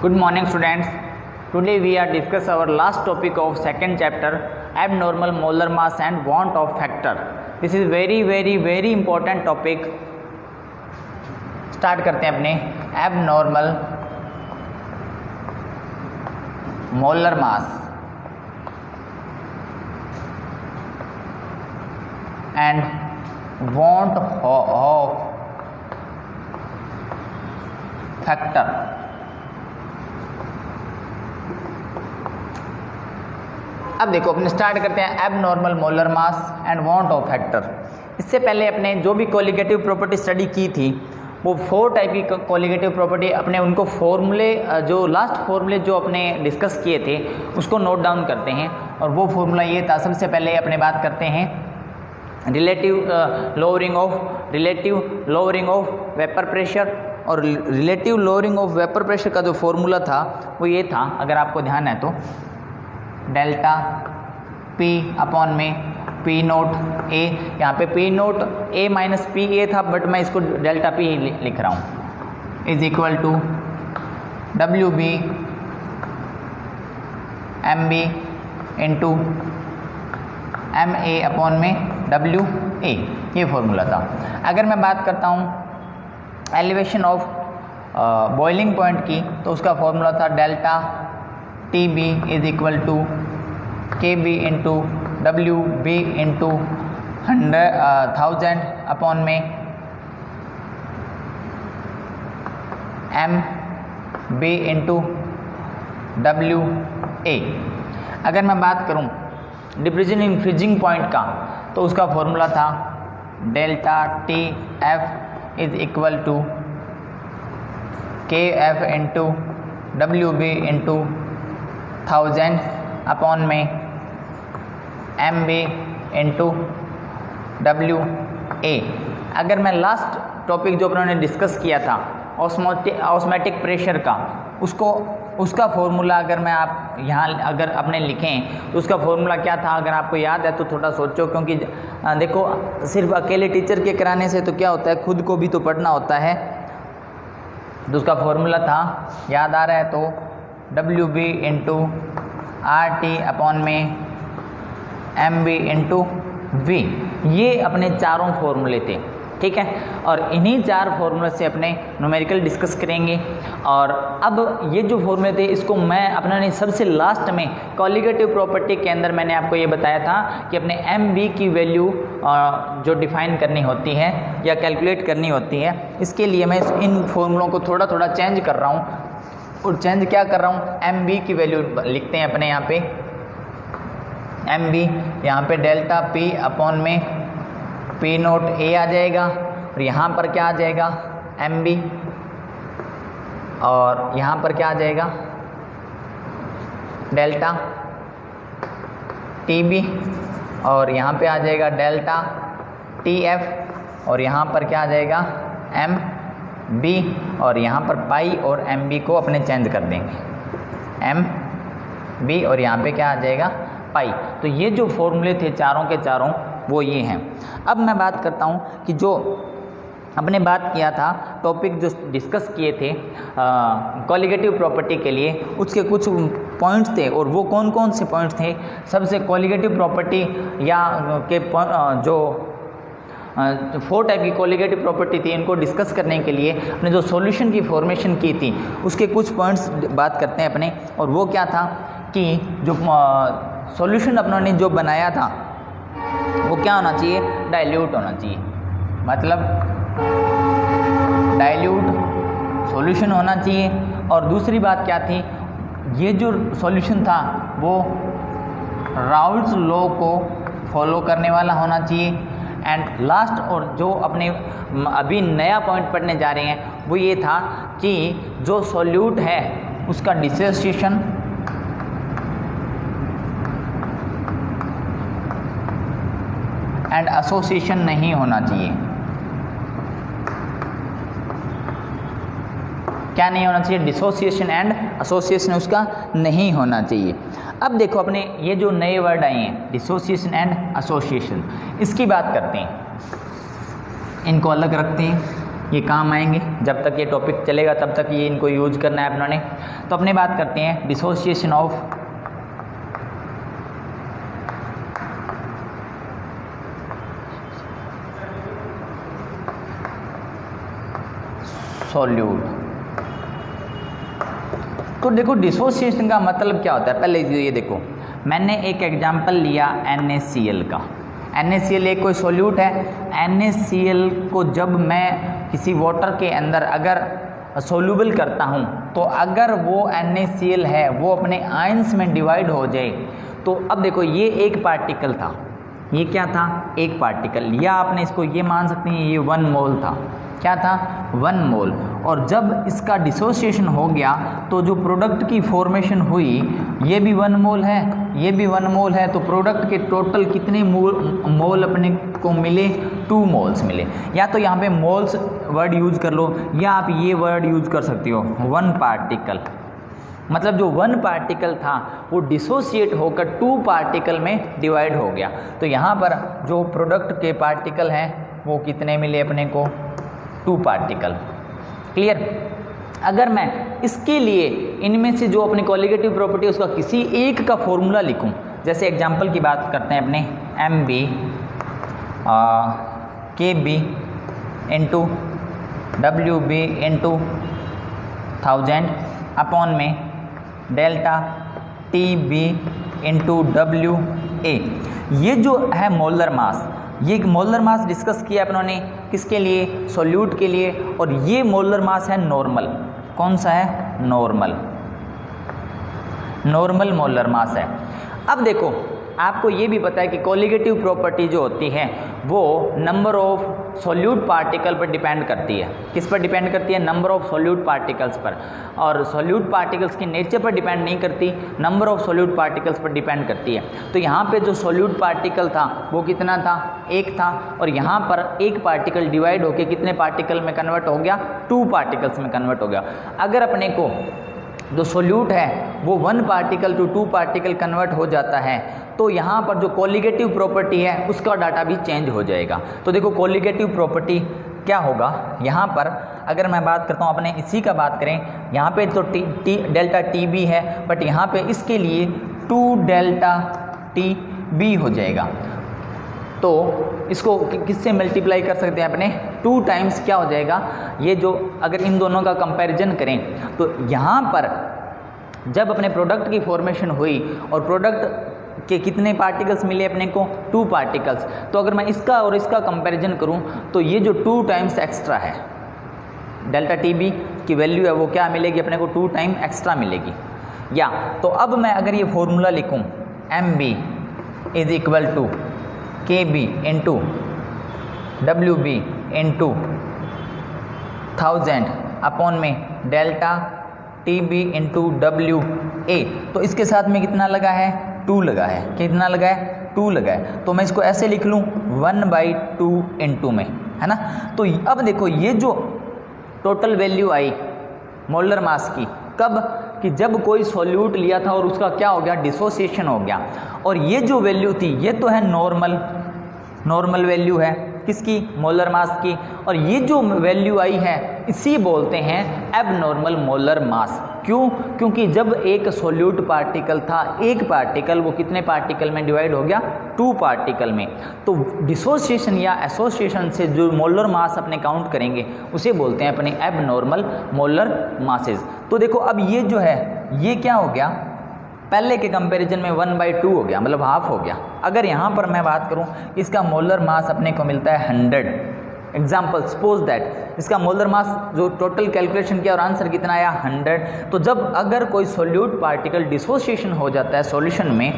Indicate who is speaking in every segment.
Speaker 1: Good morning students. Today we are discuss our last topic of second chapter, abnormal molar mass and want of factor. This is very important topic. Start करते हैं अपने abnormal molar mass and want of factor. अब देखो अपने start करते हैं abnormal molar mass and want Hoff factor. इससे पहले अपने जो भी कोलिगेटिव प्रॉपर्टी स्टडी की थी वो 4 टाइप की कोलिगेटिव प्रॉपर्टी अपने उनको फॉर्मूले जो लास्ट फॉर्मूले जो अपने डिस्कस किए थे उसको नोट डाउन करते हैं। और वो फॉर्मूला ये था, सबसे पहले अपने बात करते हैं relative lowering of vapour pressure. और relative lowering of vapour pressure का जो फॉर्मूला था वो ये था, अगर आपको ध्यान है तो, डेल्टा पी अपॉन में पी नोट ए। यहाँ पे P naught A minus P A था, बट मैं इसको डेल्टा पी लिख रहा हूँ, is equal to W B M B into M A upon में डब्ल्यू ए, ये फॉर्मूला था। अगर मैं बात करता हूँ एलिवेशन ऑफ बॉइलिंग पॉइंट की, तो उसका फॉर्मूला था delta T B is equal to K B into W B into 1000 upon में M B into W A. अगर मैं बात करूं डिफ्यूजन इन फ्रीजिंग पॉइंट का, तो उसका फॉर्मूला था delta T F is equal to K F into W B into 1000 upon में M B into W A. अगर मैं लास्ट टॉपिक जो उन्होंने डिस्कस किया था ऑस्मोटिक प्रेशर का, उसका फॉर्मूला अगर मैं आप यहाँ अगर अपने लिखें तो उसका फॉर्मूला क्या था, अगर आपको याद है तो थोड़ा सोचो, क्योंकि देखो सिर्फ अकेले टीचर के कराने से तो क्या होता है, खुद को भी तो पढ़ना होता है। तो उसका फॉर्मूला था, याद आ रहा है तो, W B into R T upon में एम बी इंटू वी। ये अपने चारों फॉर्मूले थे, ठीक है। और इन्हीं 4 फॉर्मूले से अपने न्यूमेरिकल डिस्कस करेंगे। और अब ये जो फॉर्मूले थे इसको मैं अपने सबसे लास्ट में कोलिगेटिव प्रॉपर्टी के अंदर मैंने आपको ये बताया था कि अपने एम बी की वैल्यू जो डिफाइन करनी होती है या कैलकुलेट करनी होती है, इसके लिए मैं इन फॉर्मूलों को थोड़ा चेंज कर रहा हूँ। और चेंज क्या कर रहा हूँ, एम बी की वैल्यू लिखते हैं अपने यहाँ पे, एम बी यहाँ पे डेल्टा पी अपॉन में पी नोट ए आ जाएगा, और यहाँ पर क्या आ जाएगा एम बी, और यहाँ पर क्या आ जाएगा डेल्टा टी बी, और यहाँ पे आ जाएगा डेल्टा टी एफ, और यहाँ पर क्या आ जाएगा एम बी, और यहाँ पर पाई और एम बी को अपने चेंज कर देंगे, एम बी और यहाँ पे क्या आ जाएगा पाई। तो ये जो फॉर्मूले थे चारों के चारों वो ये हैं। अब मैं बात करता हूँ कि जो अपने बात किया था टॉपिक जो डिस्कस किए थे कोलिगेटिव प्रॉपर्टी के लिए, उसके कुछ पॉइंट्स थे। और वो कौन कौन से पॉइंट्स थे, सबसे कोलिगेटिव प्रॉपर्टी या के जो 4 टाइप की कोलिगेटिव प्रॉपर्टी थी, इनको डिस्कस करने के लिए अपने जो सॉल्यूशन की फॉर्मेशन की थी उसके कुछ पॉइंट्स बात करते हैं अपने। और वो क्या था कि जो सॉल्यूशन अपनों ने जो बनाया था वो क्या होना चाहिए, डाइल्यूट होना चाहिए, मतलब डाइल्यूट सॉल्यूशन होना चाहिए। और दूसरी बात क्या थी, ये जो सॉल्यूशन था वो राउल्ट्स लॉ को फॉलो करने वाला होना चाहिए। एंड लास्ट और जो अपने अभी नया पॉइंट पढ़ने जा रहे हैं वो ये था कि जो सॉल्यूट है उसका डिसोसिएशन एंड एसोसिएशन नहीं होना चाहिए। क्या नहीं होना चाहिए, डिसोसिएशन एंड एसोसिएशन उसका नहीं होना चाहिए। अब देखो अपने ये जो नए वर्ड आए हैं डिसोसिएशन एंड एसोसिएशन, इसकी बात करते हैं, इनको अलग रखते हैं। ये काम आएंगे, जब तक ये टॉपिक चलेगा तब तक ये इनको यूज करना है अपनों ने। तो अपने बात करते हैं डिसोसिएशन ऑफ सॉल्यूट। तो देखो डिसोसिएशन का मतलब क्या होता है, पहले ये देखो, मैंने एक एग्जांपल लिया NaCl का। NaCl एक कोई सॉल्यूट है। NaCl को जब मैं किसी वाटर के अंदर अगर सोल्यूबल करता हूँ, तो अगर वो NaCl है वो अपने आयंस में डिवाइड हो जाए, तो अब देखो ये एक पार्टिकल था, ये क्या था, एक पार्टिकल, या आपने इसको ये मान सकते हैं ये 1 मोल था। क्या था, 1 मोल। और जब इसका डिसोसिएशन हो गया तो जो प्रोडक्ट की फॉर्मेशन हुई, ये भी 1 मोल है, ये भी 1 मोल है, तो प्रोडक्ट के टोटल कितने मोल अपने को मिले, 2 मोल्स मिले। या तो यहाँ पे मोल्स वर्ड यूज कर लो, या आप ये वर्ड यूज कर सकते हो 1 पार्टिकल। मतलब जो 1 पार्टिकल था वो डिसोसिएट होकर 2 पार्टिकल में डिवाइड हो गया। तो यहाँ पर जो प्रोडक्ट के पार्टिकल हैं वो कितने मिले अपने को, 2 पार्टिकल। क्लियर। अगर मैं इसके लिए इनमें से जो अपनी कॉलिगेटिव प्रॉपर्टी है उसका किसी एक का फॉर्मूला लिखूं, जैसे एग्जांपल की बात करते हैं अपने MB KB into WB into 1000 upon में डेल्टा TB इंटू WA। ये जो है मोलर मास, ये मोलर मास डिस्कस किया अपनों ने किसके लिए, सॉल्यूट के लिए। और ये मोलर मास है नॉर्मल, कौन सा है, नॉर्मल, नॉर्मल मोलर मास है। अब देखो आपको ये भी पता है कि कॉलिगेटिव प्रॉपर्टी जो होती है वो नंबर ऑफ सॉल्यूट पार्टिकल पर डिपेंड करती है। किस पर डिपेंड करती है, नंबर ऑफ सॉल्यूट पार्टिकल्स पर। और सॉल्यूट पार्टिकल्स की नेचर पर डिपेंड नहीं करती, नंबर ऑफ सॉल्यूट पार्टिकल्स पर डिपेंड करती है। तो यहाँ पे जो सॉल्यूट पार्टिकल था वो कितना था, 1 था। और यहाँ पर एक पार्टिकल डिवाइड होकर कितने पार्टिकल में कन्वर्ट हो गया, 2 पार्टिकल्स में कन्वर्ट हो गया। अगर अपने को जो सॉल्यूट है वो 1 पार्टिकल टू 2 पार्टिकल कन्वर्ट हो जाता है, तो यहाँ पर जो कॉलिगेटिव प्रॉपर्टी है उसका डाटा भी चेंज हो जाएगा। तो देखो कॉलिगेटिव प्रॉपर्टी क्या होगा, यहाँ पर अगर मैं बात करता हूँ अपने इसी का बात करें, यहाँ पे तो डेल्टा TB है, बट यहाँ पे इसके लिए 2 डेल्टा TB हो जाएगा। तो इसको किससे मल्टीप्लाई कर सकते हैं अपने, 2 टाइम्स क्या हो जाएगा, ये जो अगर इन दोनों का कंपैरिजन करें तो यहाँ पर जब अपने प्रोडक्ट की फॉर्मेशन हुई और प्रोडक्ट के कितने पार्टिकल्स मिले अपने को, 2 पार्टिकल्स। तो अगर मैं इसका और इसका कंपैरिजन करूं तो ये जो 2 टाइम्स एक्स्ट्रा है, डेल्टा TB की वैल्यू है वो क्या मिलेगी अपने को, 2 टाइम एक्स्ट्रा मिलेगी। या तो अब मैं अगर ये फॉर्मूला लिखूं MB is equal to KB into WB into 1000 upon में डेल्टा TB इंटू WA, तो इसके साथ में कितना लगा है, 2 लगा है। कितना लगा है, 2 लगा है। तो मैं इसको ऐसे लिख लूँ 1/2 इंटू में, है ना। तो अब देखो ये जो टोटल वैल्यू आई मोलर मास की, कब कि जब कोई सॉल्यूट लिया था और उसका क्या हो गया, डिसोसिएशन हो गया। और ये जो वैल्यू थी ये तो है नॉर्मल वैल्यू है किसकी, मोलर मास की। और ये जो वैल्यू आई है इसी बोलते हैं एबनॉर्मल मोलर मास। क्यों, क्योंकि जब एक सॉल्यूट पार्टिकल था, एक पार्टिकल वो कितने पार्टिकल में डिवाइड हो गया, 2 पार्टिकल में। तो डिसोसिएशन या एसोसिएशन से जो मोलर मास अपने काउंट करेंगे उसे बोलते हैं अपने एबनॉर्मल मोलर मासेस। तो देखो अब ये जो है ये क्या हो गया, पहले के कंपैरिजन में 1/2 हो गया, मतलब हाफ हो गया। अगर यहाँ पर मैं बात करूँ इसका मोलर मास अपने को मिलता है 100। एग्जाम्पल सपोज दैट इसका मोलर मास जो टोटल कैलकुलेशन किया और आंसर कितना आया 100। तो जब अगर कोई सॉल्यूट पार्टिकल डिसोसिएशन हो जाता है सॉल्यूशन में,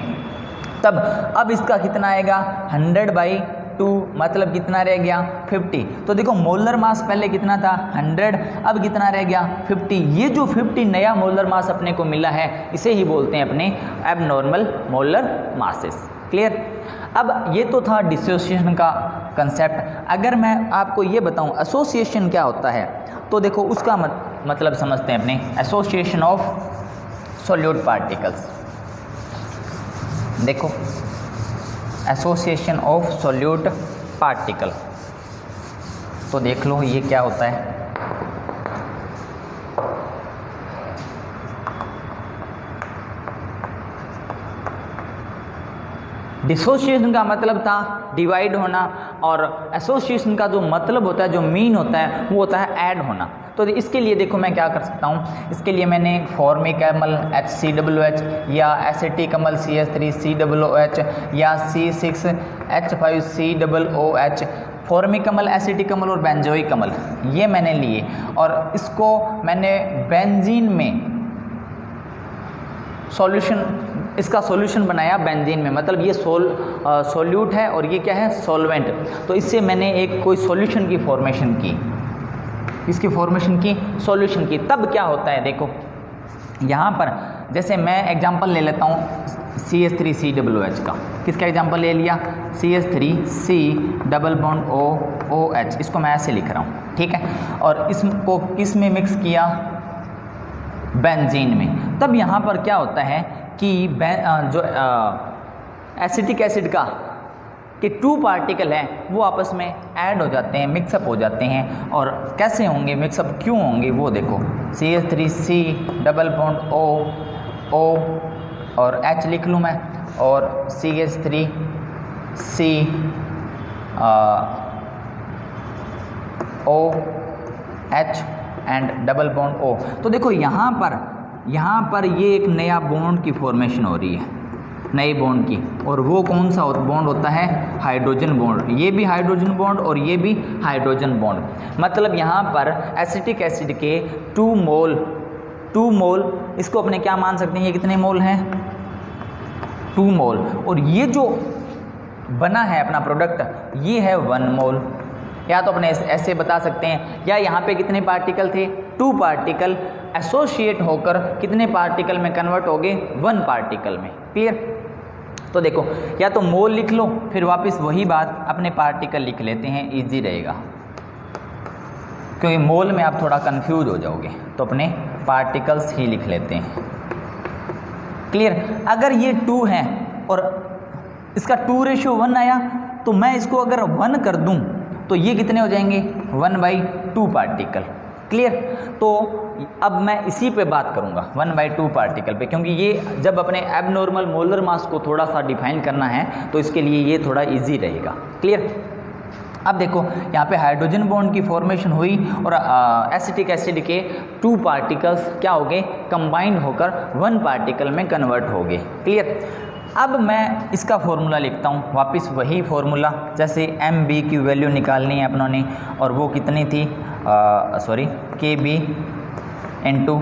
Speaker 1: तब अब इसका कितना आएगा 100/2, मतलब कितना रह गया 50। तो देखो मोलर मास पहले कितना था 100, अब कितना रह गया 50। ये जो 50 नया मोलर मास अपने को मिला है इसे ही बोलते हैं अपने एबनॉर्मल मोलर मासेस। क्लियर। अब ये तो था डिसोसिएशन का कंसेप्ट। अगर मैं आपको ये बताऊं एसोसिएशन क्या होता है, तो देखो उसका मतलब समझते हैं अपने एसोसिएशन ऑफ सॉल्यूट पार्टिकल्स। देखो एसोसिएशन ऑफ सॉल्यूट पार्टिकल, तो देख लो ये क्या होता है। डिसोसिएशन का मतलब था डिवाइड होना, और एसोसिएशन का जो मतलब होता है, जो मीन होता है, वो होता है ऐड होना। तो इसके लिए देखो मैं क्या कर सकता हूँ, इसके लिए मैंने फॉर्मिक अम्ल HCOOH या एसिटिक अम्ल CH3COOH या C6H5COOH, फॉर्मिक अम्ल, एसिटिक अम्ल और बेंजोइक अम्ल, ये मैंने लिए और इसको मैंने बेंजीन में सॉल्यूशन, इसका सॉल्यूशन बनाया बेंजीन में, मतलब ये सोल्यूट है और ये क्या है, सॉल्वेंट। तो इससे मैंने एक कोई सॉल्यूशन की फॉर्मेशन की, इसकी फॉर्मेशन की, सॉल्यूशन की। तब क्या होता है देखो यहाँ पर, जैसे मैं एग्जांपल ले लेता हूँ CH3COOH का। किसका एग्जांपल ले लिया, CH3C OOH, इसको मैं ऐसे लिख रहा हूँ, ठीक है। और इसको किस में मिक्स किया, बेंजीन में। तब यहाँ पर क्या होता है कि जो एसिटिक एसिड का के 2 पार्टिकल हैं वो आपस में ऐड हो जाते हैं, मिक्सअप हो जाते हैं। और कैसे होंगे, मिक्सअप क्यों होंगे वो देखो, CH3C डबल बॉन्ड O और H लिख लूँ मैं, और CH3C OH and double bond O। तो देखो यहाँ पर ये एक नया बॉन्ड की फॉर्मेशन हो रही है, नए बॉन्ड की, और वो कौन सा बॉन्ड होता है, हाइड्रोजन बॉन्ड। ये भी हाइड्रोजन बॉन्ड और ये भी हाइड्रोजन बॉन्ड। मतलब यहाँ पर एसिटिक एसिड के 2 मोल, इसको अपने क्या मान सकते हैं, ये कितने मोल हैं, 2 मोल। और ये जो बना है अपना प्रोडक्ट, ये है 1 मोल। या तो अपने ऐसे बता सकते हैं, या यहाँ पे कितने पार्टिकल थे, 2 पार्टिकल एसोसिएट होकर कितने पार्टिकल में कन्वर्ट हो गए, 1 पार्टिकल में। क्लियर। तो देखो या तो मोल लिख लो, फिर वापस वही बात अपने पार्टिकल लिख लेते हैं, इजी रहेगा, क्योंकि मोल में आप थोड़ा कंफ्यूज हो जाओगे, तो अपने पार्टिकल्स ही लिख लेते हैं। क्लियर। अगर ये 2 हैं और इसका 2:1 आया, तो मैं इसको अगर 1 कर दूं तो ये कितने हो जाएंगे, 1/2 पार्टिकल। क्लियर। तो अब मैं इसी पे बात करूंगा 1/2 पार्टिकल पे, क्योंकि ये जब अपने एबनॉर्मल मोलर मास को थोड़ा सा डिफाइन करना है तो इसके लिए ये थोड़ा इजी रहेगा। क्लियर। अब देखो यहाँ पे हाइड्रोजन बॉन्ड की फॉर्मेशन हुई और एसिटिक एसिड के 2 पार्टिकल्स क्या हो गए, कंबाइंड होकर 1 पार्टिकल में कन्वर्ट हो गए। क्लियर। अब मैं इसका फॉर्मूला लिखता हूँ, वापस वही फॉर्मूला, जैसे MB की वैल्यू निकालनी है अपनों ने, और वो कितनी थी, KB इंटू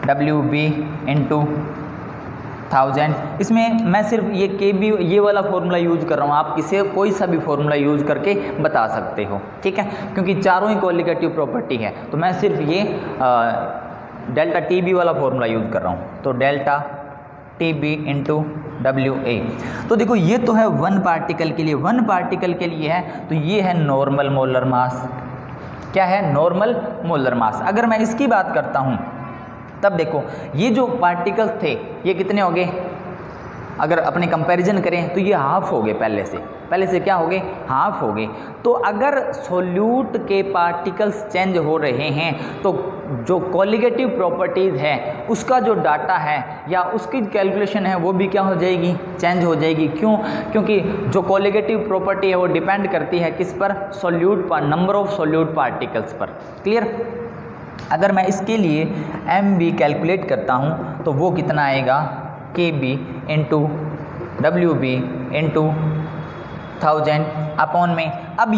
Speaker 1: WB इंटू 1000। इसमें मैं सिर्फ ये KB ये वाला फॉर्मूला यूज कर रहा हूँ, आप किसी कोई सा भी फॉर्मूला यूज करके बता सकते हो, ठीक है, क्योंकि चारों ही कोलिगेटिव प्रॉपर्टी है। तो मैं सिर्फ ये डेल्टा TB वाला फॉर्मूला यूज कर रहा हूँ, तो डेल्टा TB इंटू WA। तो देखो ये तो है 1 पार्टिकल के लिए, 1 पार्टिकल के लिए है, तो ये है नॉर्मल मोलर मास। क्या है, नॉर्मल मोलर मास। अगर मैं इसकी बात करता हूँ, तब देखो ये जो पार्टिकल्स थे ये कितने हो गए, अगर अपने कंपैरिजन करें तो ये हाफ हो गए, पहले से क्या हो गए, हाफ हो गए। तो अगर सोल्यूट के पार्टिकल्स चेंज हो रहे हैं तो जो कोलिगेटिव प्रॉपर्टीज़ है उसका जो डाटा है या उसकी कैलकुलेशन है वो भी क्या हो जाएगी, चेंज हो जाएगी। क्यों? क्योंकि जो कोलिगेटिव प्रॉपर्टी है वो डिपेंड करती है किस पर, सोल्यूट पर, नंबर ऑफ सोल्यूट पार्टिकल्स पर। क्लियर। अगर मैं इसके लिए MB कैलकुलेट करता हूँ तो वो कितना आएगा, KB into WB into 1000 upon में। अब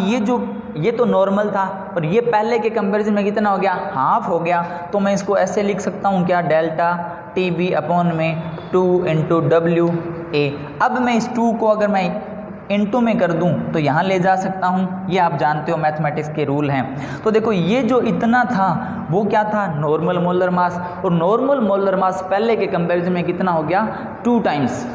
Speaker 1: ये तो नॉर्मल था और ये पहले के कंपैरिजन में कितना हो गया, हाफ हो गया। तो मैं इसको ऐसे लिख सकता हूँ क्या, डेल्टा TB अपॉन में 2 इंटू WA। अब मैं इस 2 को अगर मैं इंटू में कर दूं तो यहाँ ले जा सकता हूँ, ये आप जानते हो मैथमेटिक्स के रूल हैं। तो देखो ये जो इतना था वो क्या था, नॉर्मल मोलर मास, और नॉर्मल मोलर मास पहले के कंपैरिजन में कितना हो गया, 2 टाइम्स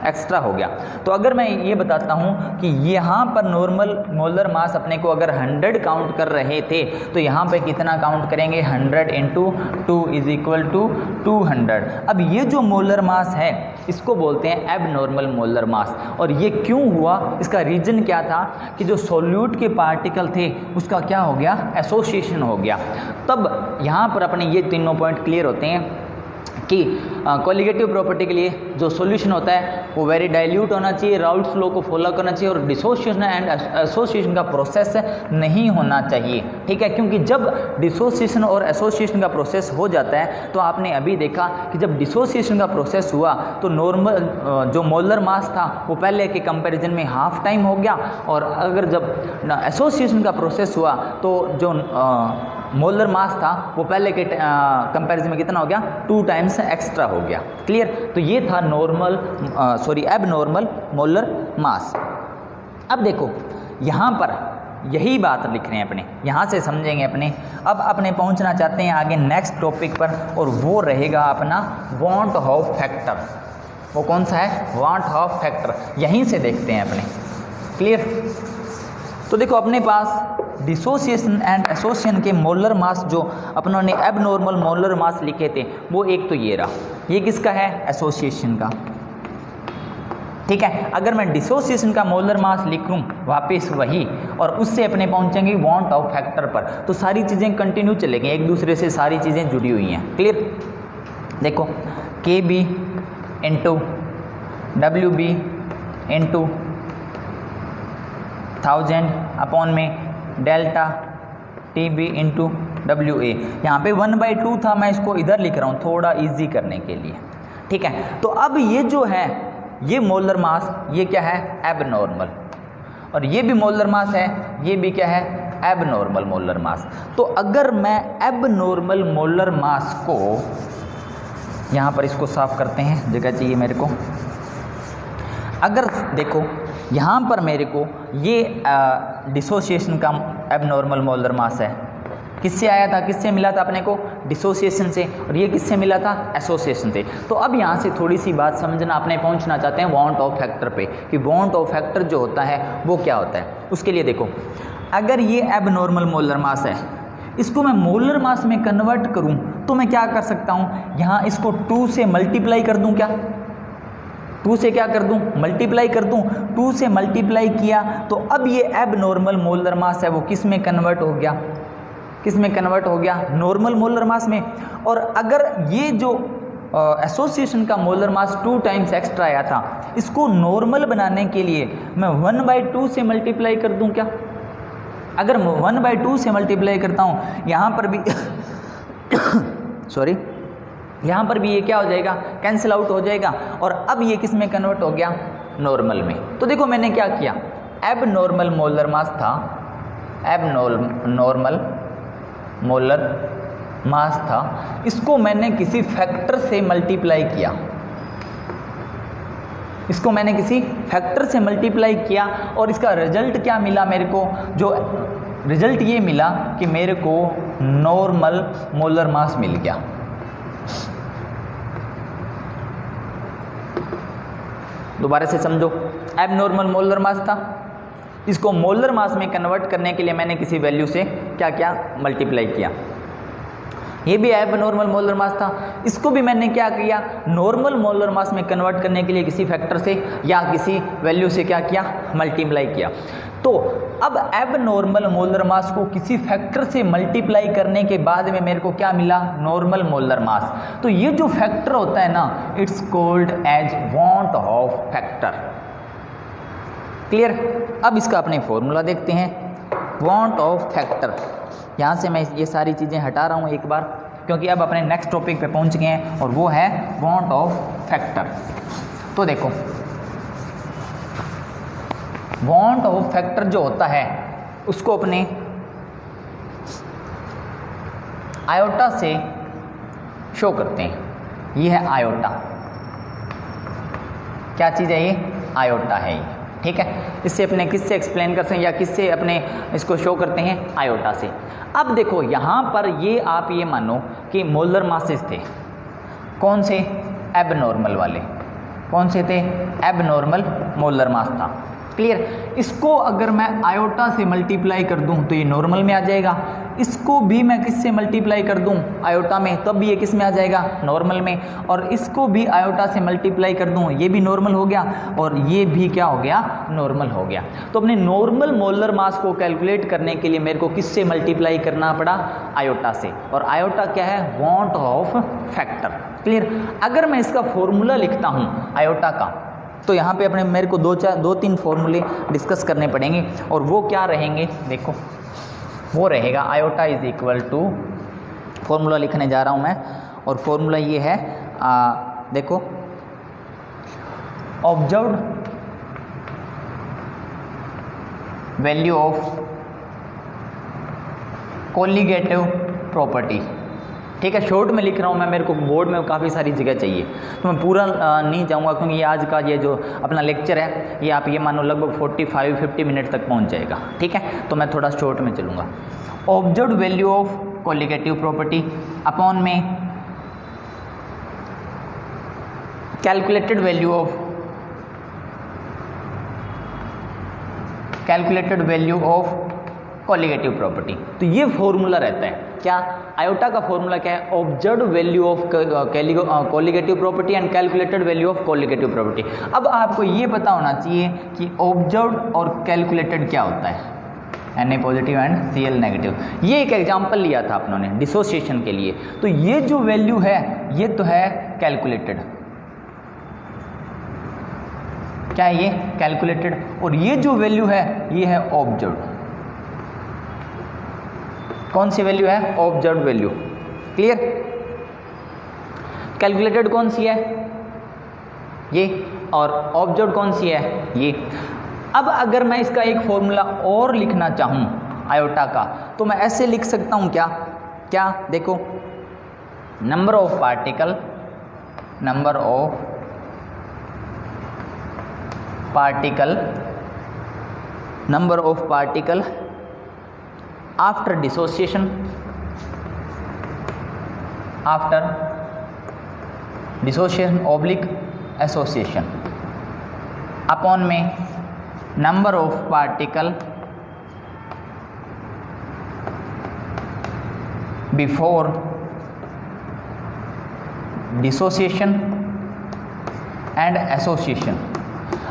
Speaker 1: एक्स्ट्रा हो गया। तो अगर मैं ये बताता हूँ कि यहाँ पर नॉर्मल मोलर मास अपने को अगर 100 काउंट कर रहे थे तो यहाँ पे कितना काउंट करेंगे, 100 इंटू 2 इज इक्वल टू 200। अब ये जो मोलर मास है इसको बोलते हैं एबनॉर्मल मोलर मास। और ये क्यों हुआ, इसका रीजन क्या था कि जो सॉल्यूट के पार्टिकल थे उसका क्या हो गया, एसोसिएशन हो गया। तब यहाँ पर अपने ये तीनों पॉइंट क्लियर होते हैं कि कोलिगेटिव प्रॉपर्टी के लिए जो सॉल्यूशन होता है वो वेरी डाइल्यूट होना चाहिए, राउल्ट्स लॉ को फॉलो करना चाहिए और डिसोसिएशन एंड एसोसिएशन का प्रोसेस नहीं होना चाहिए। ठीक है, क्योंकि जब डिसोसिएशन और एसोसिएशन का प्रोसेस हो जाता है तो आपने अभी देखा कि जब डिसोसिएशन का प्रोसेस हुआ तो नॉर्मल जो मोलर मास था वो पहले के कंपैरिजन में हाफ टाइम हो गया, और अगर जब एसोसिएशन का प्रोसेस हुआ तो जो मोलर मास था वो पहले के कंपैरिजन में कितना हो गया, 2 टाइम्स एक्स्ट्रा हो गया। क्लियर, तो ये था एबनॉर्मल मोलर मास। अब देखो यहाँ पर यही बात लिख रहे हैं अपने, यहाँ से समझेंगे अपने। अब अपने पहुँचना चाहते हैं आगे नेक्स्ट टॉपिक पर, और वो रहेगा अपना वांट ऑफ फैक्टर। वो कौन सा है, वांट ऑफ फैक्टर, यहीं से देखते हैं अपने। क्लियर, तो देखो अपने पास डिसोसिएशन एंड एसोसिएशन के मोलर मास जो अपनों ने एबनॉर्मल मोलर मास लिखे थे वो एक तो ये रहा, ये किसका है, एसोसिएशन का। ठीक है, अगर मैं डिसोसिएशन का मोलर मास लिखूं वापस वही, और उससे अपने पहुंचेंगे वांट ऑफ फैक्टर पर, तो सारी चीज़ें कंटिन्यू चलेंगी, एक दूसरे से सारी चीज़ें जुड़ी हुई हैं। क्लियर, देखो KB into WB into 1000 upon में डेल्टा TB इंटू WA। यहाँ पे 1/2 था, मैं इसको इधर लिख रहा हूँ थोड़ा इजी करने के लिए। ठीक है, तो अब ये जो है ये मोलर मास, ये क्या है, एबनॉर्मल, और ये भी मोलर मास है, ये भी क्या है, एबनॉर्मल मोलर मास। तो अगर मैं एबनॉर्मल मोलर मास को यहाँ पर इसको साफ करते हैं, जगह चाहिए मेरे को। अगर देखो यहाँ पर मेरे को ये डिसोसिएशन का एबनॉर्मल मोलर मास है, किससे आया था, किससे मिला था अपने को, डिसोसिएशन से, और ये किससे मिला था, एसोसिएशन से। तो अब यहाँ से थोड़ी सी बात समझना, अपने पहुँचना चाहते हैं वांट ऑफ फैक्टर पे, कि वांट ऑफ फैक्टर जो होता है वो क्या होता है। उसके लिए देखो, अगर ये एबनॉर्मल मोलर मास है, इसको मैं मोलर मास में कन्वर्ट करूँ तो मैं क्या कर सकता हूँ, यहाँ इसको 2 से मल्टीप्लाई कर दूँ, क्या 2 से क्या कर दूं, मल्टीप्लाई कर दूं। 2 से मल्टीप्लाई किया तो अब ये एबनॉर्मल मोलर मास है वो किस में कन्वर्ट हो गया, किस में कन्वर्ट हो गया, नॉर्मल मोलर मास में। और अगर ये जो एसोसिएशन का मोलर मास 2 टाइम्स एक्स्ट्रा आया था, इसको नॉर्मल बनाने के लिए मैं 1/2 से मल्टीप्लाई कर दूं क्या। अगर 1/2 से मल्टीप्लाई करता हूँ यहाँ पर भी सॉरी, यहाँ पर भी ये क्या हो जाएगा, कैंसिल आउट हो जाएगा, और अब ये किस में कन्वर्ट हो गया, नॉर्मल में। तो देखो मैंने क्या किया, एबनॉर्मल मोलर मास था, एबनॉर्मल मोलर मास था, इसको मैंने किसी फैक्टर से मल्टीप्लाई किया, इसको मैंने किसी फैक्टर से मल्टीप्लाई किया, और इसका रिजल्ट क्या मिला मेरे को, जो रिजल्ट ये मिला कि मेरे को नॉर्मल मोलर मास मिल गया। दोबारा से समझो, एबनॉर्मल मोलर मास था, इसको मोलर मास में कन्वर्ट करने के लिए मैंने किसी वैल्यू से क्या किया, मल्टीप्लाई किया। ये भी एबनॉर्मल मोलर मास था, इसको भी मैंने क्या किया, नॉर्मल मोलर मास में कन्वर्ट करने के लिए किसी फैक्टर से या किसी वैल्यू से क्या किया, मल्टीप्लाई किया। तो अब एबनॉर्मल मोलर मास को किसी फैक्टर से मल्टीप्लाई करने के बाद में मेरे को क्या मिला, नॉर्मल मोलर मास। तो ये जो फैक्टर होता है ना, it's called as van't Hoff factor. Clear, अब इसका अपने फॉर्मूला देखते हैं, वांट ऑफ फैक्टर। यहाँ से मैं ये सारी चीज़ें हटा रहा हूँ एक बार, क्योंकि अब अपने नेक्स्ट टॉपिक पे पहुँच गए हैं, और वो है वांट ऑफ फैक्टर। तो देखो वांट ऑफ फैक्टर जो होता है उसको अपने आयोटा से शो करते हैं। ये है आयोटा, क्या चीज़ है ये, आयोटा है ये। ठीक है, इससे अपने किससे एक्सप्लेन करते हैं या किससे अपने इसको शो करते हैं, आयोटा से। अब देखो यहाँ पर ये आप ये मानो कि मोलर मासेस थे, कौन से, एबनॉर्मल वाले। कौन से थे? एबनॉर्मल मोलर मास था। क्लियर। इसको अगर मैं आयोटा से मल्टीप्लाई कर दूं तो ये नॉर्मल में आ जाएगा, इसको भी मैं किससे मल्टीप्लाई कर दूं? आयोटा में, तब भी ये किस में आ जाएगा? नॉर्मल में। और इसको भी आयोटा से मल्टीप्लाई कर दूं, ये भी नॉर्मल हो गया और ये भी क्या हो गया? नॉर्मल हो गया। तो अपने नॉर्मल मोलर मास को कैलकुलेट करने के लिए मेरे को किससे मल्टीप्लाई करना पड़ा? आयोटा से। और आयोटा क्या है? Want Hoff factor. क्लियर। अगर मैं इसका फॉर्मूला लिखता हूं आयोटा का, तो यहाँ पे अपने मेरे को दो तीन फॉर्मूले डिस्कस करने पड़ेंगे और वो क्या रहेंगे? देखो, वो रहेगा iota is equal to, formula लिखने जा रहा हूँ मैं, और फॉर्मूला ये है देखो, observed value of colligative property. ठीक है, शॉर्ट में लिख रहा हूँ मैं, मेरे को बोर्ड में काफ़ी सारी जगह चाहिए तो मैं पूरा नहीं जाऊँगा, क्योंकि ये आज का ये जो अपना लेक्चर है ये आप ये मानो लगभग 45-50 मिनट तक पहुँच जाएगा। ठीक है, तो मैं थोड़ा शॉर्ट में चलूँगा। Observed value of colligative property upon में calculated value of colligative property. तो ये फॉर्मूला रहता है क्या? आयोटा का फॉर्मूला क्या है? Observed value of colligative property and calculated value of colligative property. अब आपको ये पता होना चाहिए कि ऑब्जर्व्ड और कैलकुलेटेड क्या होता है, Na positive and Cl negative. ये एक एग्जांपल लिया था अपनों ने डिसोसिएशन के लिए। तो ये जो वैल्यू है ये तो है कैलकुलेटेड, क्या है ये? कैलकुलेटेड। और ये जो वैल्यू है ये है ऑब्जर्व्ड। कौन सी वैल्यू है? Observed value. क्लियर। कैलकुलेटेड कौन सी है? ये। और ऑब्जर्व्ड कौन सी है? ये। अब अगर मैं इसका एक फॉर्मूला और लिखना चाहूं आयोटा का, तो मैं ऐसे लिख सकता हूं क्या? देखो, number of particle after dissociation oblique association upon में number of particle before dissociation and association.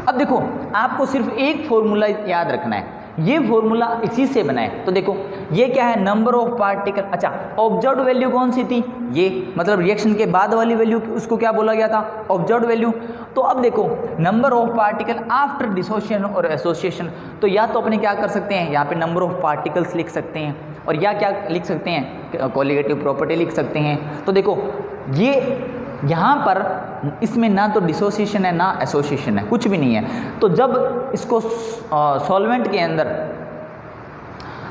Speaker 1: अब देखो, आपको सिर्फ एक फॉर्मूला याद रखना है, ये फॉर्मूला इसी से बना है। तो देखो, ये क्या है? Number of particle. अच्छा, ऑब्जर्व्ड वैल्यू कौन सी थी? ये, मतलब रिएक्शन के बाद वाली वैल्यू, उसको क्या बोला गया था? Observed value. तो अब देखो, number of particle after dissociation और एसोसिएशन, तो या तो अपने क्या कर सकते हैं, यहाँ पे नंबर ऑफ पार्टिकल्स लिख सकते हैं, और या क्या लिख सकते हैं? कोलिगेटिव प्रॉपर्टी लिख सकते हैं। तो देखो, ये यहाँ पर इसमें ना तो डिसोसिएशन है ना एसोसिएशन है, कुछ भी नहीं है। तो जब इसको सॉल्वेंट के अंदर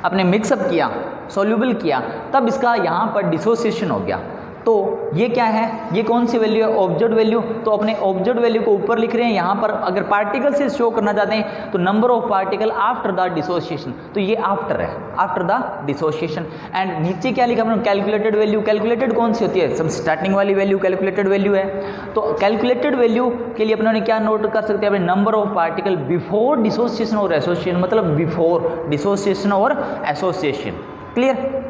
Speaker 1: अपने मिक्सअप किया, सॉल्यूबल किया, तब इसका यहाँ पर डिसोसिएशन हो गया। तो ये क्या है? ये कौन सी वैल्यू है? Observed value. तो अपने ऑब्जर्व्ड वैल्यू को ऊपर लिख रहे हैं, यहाँ पर अगर पार्टिकल से शो करना चाहते हैं तो number of particle after the dissociation, तो ये आफ्टर है, आफ्टर द डिसोसिएशन। एंड नीचे क्या लिखा हमने? Calculated value. कैलकुलेटेड कौन सी होती है? सब स्टार्टिंग वाली वैल्यू कैलकुलेटेड वैल्यू है। तो कैलकुलेटेड वैल्यू के लिए अपने क्या नोट कर सकते हैं? अपने number of particle before dissociation और एसोसिएशन, मतलब बिफोर डिसोसिएशन और एसोसिएशन। क्लियर।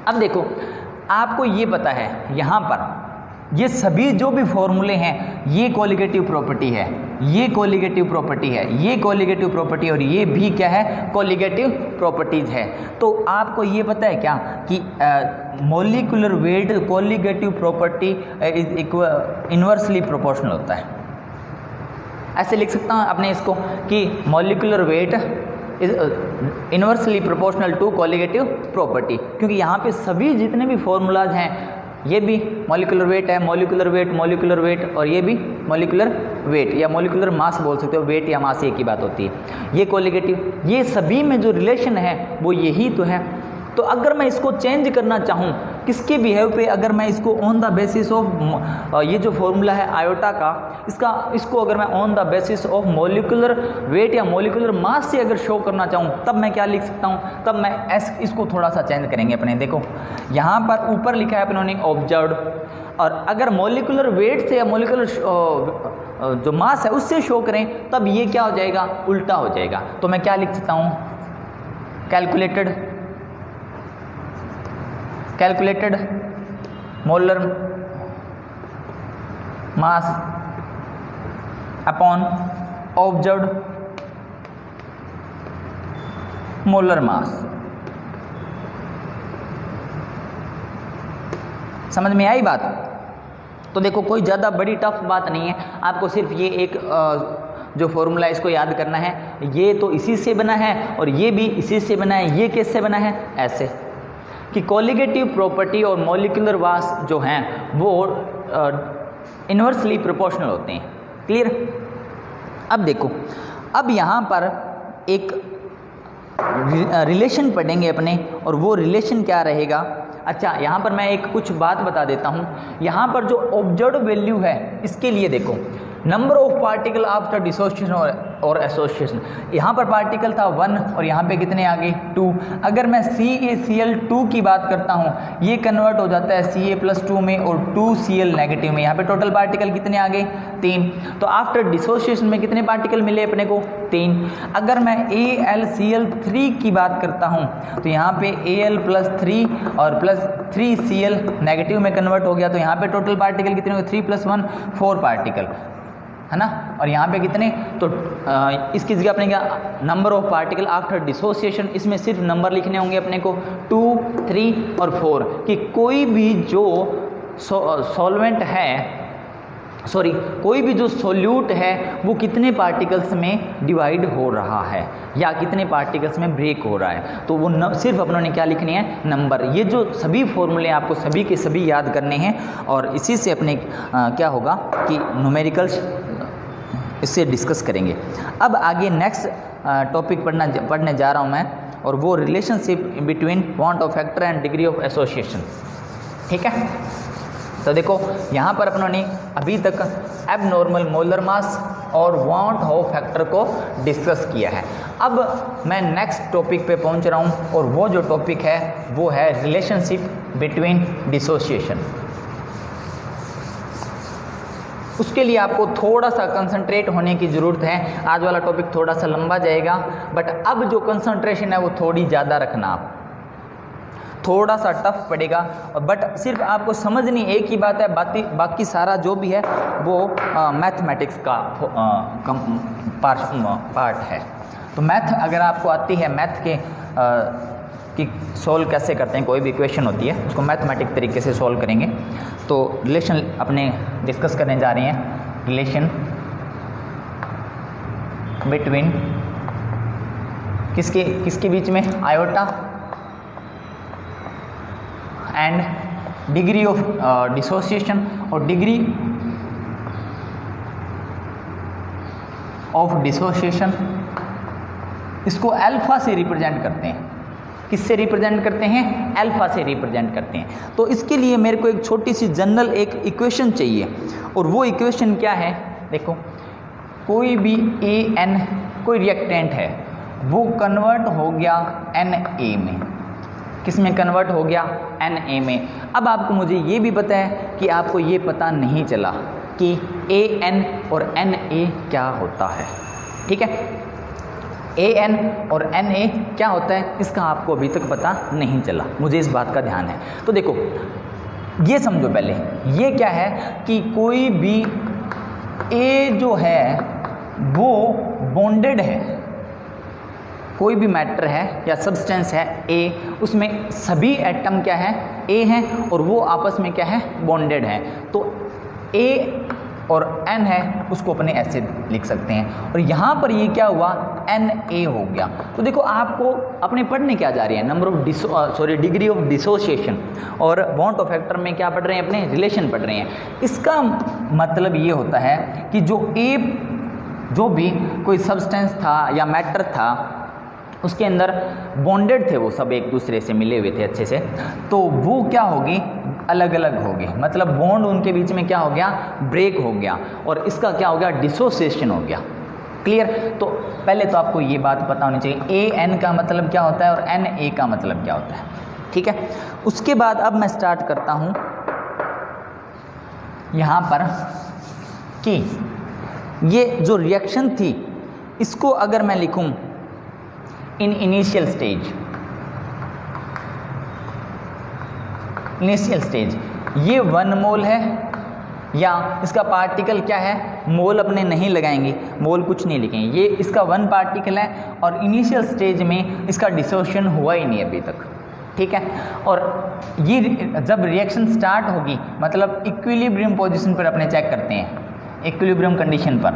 Speaker 1: अब देखो, आपको ये पता है यहाँ पर ये सभी जो भी फॉर्मूले हैं, ये कोलिगेटिव प्रॉपर्टी है, ये कोलिगेटिव प्रॉपर्टी है, ये कोलिगेटिव प्रॉपर्टी, और ये भी क्या है? कोलिगेटिव प्रॉपर्टीज है। तो आपको ये पता है क्या कि molecular weight colligative property is inversely proportional होता है। ऐसे लिख सकता हूँ अपने इसको कि molecular weight inversely proportional to colligative property, क्योंकि यहाँ पे सभी जितने भी फॉर्मूलाज हैं, ये भी मॉलिक्यूलर वेट है, मॉलिक्यूलर वेट, और ये भी मॉलिक्यूलर वेट या मॉलिक्यूलर मास बोल सकते हो, वेट या मास एक ही बात होती है। ये कोलिगेटिव, ये सभी में जो रिलेशन है वो यही तो है। तो अगर मैं इसको चेंज करना चाहूँ किसके बिहेव पे, अगर मैं इसको ऑन द बेसिस ऑफ ये जो फॉर्मूला है आयोटा का, इसको अगर मैं on the basis of molecular weight या मॉलिक्यूलर मास से अगर शो करना चाहूँ, तब मैं क्या लिख सकता हूँ? तब मैं इसको थोड़ा सा चेंज करेंगे अपने। देखो, यहाँ पर ऊपर लिखा है अपनों ने ऑब्जर्व्ड, और अगर मॉलिक्यूलर वेट से या मॉलिक्यूलर जो मास है उससे शो करें, तब ये क्या हो जाएगा, उल्टा हो जाएगा। तो मैं क्या लिख सकता हूँ, calculated molar mass upon observed molar mass. समझ में आई बात? तो देखो कोई ज़्यादा बड़ी टफ बात नहीं है, आपको सिर्फ ये एक जो फॉर्मूला है इसको याद करना है। ये तो इसी से बना है और ये भी इसी से बना है। ये कैसे बना है, ऐसे कि कोलिगेटिव प्रॉपर्टी और मॉलिक्यूलर मास जो हैं वो इन्वर्सली प्रोपोर्शनल होते हैं। क्लियर? अब देखो, अब यहाँ पर एक रिलेशन पढ़ेंगे अपने, और वो रिलेशन क्या रहेगा। अच्छा, यहाँ पर मैं एक कुछ बात बता देता हूँ। यहाँ पर जो ऑब्जर्व्ड वैल्यू है इसके लिए देखो, number of particle after dissociation और एसोसिएशन, यहाँ पर पार्टिकल था 1 और यहाँ पे कितने आ गए 2। अगर मैं CaCl2 की बात करता हूँ, ये कन्वर्ट हो जाता है Ca+2 में और 2Cl नेगेटिव में। यहाँ पे टोटल पार्टिकल कितने आ गए 3। तो आफ्टर डिसोसिएशन में कितने पार्टिकल मिले अपने को 3। अगर मैं AlCl3 की बात करता हूँ तो यहाँ पे Al+3 और +3Cl नेगेटिव में कन्वर्ट हो गया। तो यहाँ पे टोटल पार्टिकल कितने हो गए, 3 + 1 4 पार्टिकल, है ना। और यहाँ पे कितने, तो इसकी जगह अपने क्या, number of particle after dissociation, इसमें सिर्फ नंबर लिखने होंगे अपने को 2, 3 और 4, कि कोई भी जो सॉल्वेंट है, कोई भी जो सोल्यूट है वो कितने पार्टिकल्स में डिवाइड हो रहा है या कितने पार्टिकल्स में ब्रेक हो रहा है। तो वो सिर्फ अपनों ने क्या लिखनी है, नंबर। ये जो सभी फॉर्मूले आपको सभी के सभी याद करने हैं, और इसी से अपने क्या होगा कि न्यूमेरिकल्स इससे डिस्कस करेंगे। अब आगे नेक्स्ट टॉपिक पढ़ने जा रहा हूँ मैं, और वो relationship between point of factor and degree of association. ठीक है, तो देखो यहाँ पर अपनों ने अभी तक एबनॉर्मल मोलर मास और वांट ऑफ फैक्टर को डिस्कस किया है। अब मैं नेक्स्ट टॉपिक पे पहुँच रहा हूँ, और वो जो टॉपिक है वो है रिलेशनशिप बिटवीन डिसोसिएशन। उसके लिए आपको थोड़ा सा कंसंट्रेट होने की ज़रूरत है। आज वाला टॉपिक थोड़ा सा लंबा जाएगा, बट अब जो कंसंट्रेशन है वो थोड़ी ज़्यादा रखना आप, थोड़ा सा टफ पड़ेगा। बट सिर्फ आपको समझनी एक ही बात है, बाकी सारा जो भी है वो मैथमेटिक्स का पार्ट है। तो मैथ अगर आपको आती है, मैथ के कि सॉल्व कैसे करते हैं, कोई भी इक्वेशन होती है उसको मैथमेटिक तरीके से सॉल्व करेंगे। तो रिलेशन अपने डिस्कस करने जा रहे हैं, रिलेशन बिटवीन किसके बीच में, iota and degree of dissociation और डिग्री ऑफ डिसोसिएशन। इसको अल्फा से रिप्रेजेंट करते हैं। किससे रिप्रेजेंट करते हैं, अल्फा से रिप्रेजेंट करते हैं। तो इसके लिए मेरे को एक छोटी सी जनरल एक इक्वेशन चाहिए, और वो इक्वेशन क्या है, देखो कोई भी AN कोई रिएक्टेंट है वो कन्वर्ट हो गया Na में। किस में कन्वर्ट हो गया, Na में। अब आपको मुझे ये भी पता है कि आपको ये पता नहीं चला कि AN और Na क्या होता है। ठीक है, AN और Na क्या होता है इसका आपको अभी तक पता नहीं चला, मुझे इस बात का ध्यान है। तो देखो ये समझो पहले, ये क्या है कि कोई भी A जो है वो बॉन्डेड है, कोई भी मैटर है या सब्सटेंस है A, उसमें सभी एटम क्या है, A हैं, और वो आपस में क्या है, बॉन्डेड है। तो A और N है उसको अपने ऐसे लिख सकते हैं, और यहाँ पर ये क्या हुआ, Na हो गया। तो देखो आपको अपने पढ़ने क्या जा रही है, number of degree of dissociation, और बॉन्ड ऑफ फैक्टर में क्या पढ़ रहे हैं, अपने रिलेशन पढ़ रहे हैं। इसका मतलब ये होता है कि जो भी कोई सब्सटेंस था या मैटर था उसके अंदर बॉन्डेड थे, वो सब एक दूसरे से मिले हुए थे अच्छे से, तो वो क्या होगी, अलग अलग हो गए। मतलब बॉन्ड उनके बीच में क्या हो गया, ब्रेक हो गया, और इसका क्या हो गया, डिसोसिएशन हो गया। क्लियर? तो पहले तो आपको ये बात पता होनी चाहिए AN का मतलब क्या होता है और Na का मतलब क्या होता है। ठीक है, उसके बाद अब मैं स्टार्ट करता हूँ यहाँ पर कि ये जो रिएक्शन थी इसको अगर मैं लिखूं इन इनिशियल स्टेज, ये 1 मोल है, या इसका पार्टिकल क्या है, मोल अपने नहीं लगाएंगे, मोल कुछ नहीं लिखेंगे, ये इसका 1 पार्टिकल है और इनिशियल स्टेज में इसका डिसोसिएशन हुआ ही नहीं अभी तक, ठीक है। और ये जब रिएक्शन स्टार्ट होगी, मतलब इक्विलिब्रियम पोजीशन पर अपने चेक करते हैं, इक्विलिब्रियम कंडीशन पर,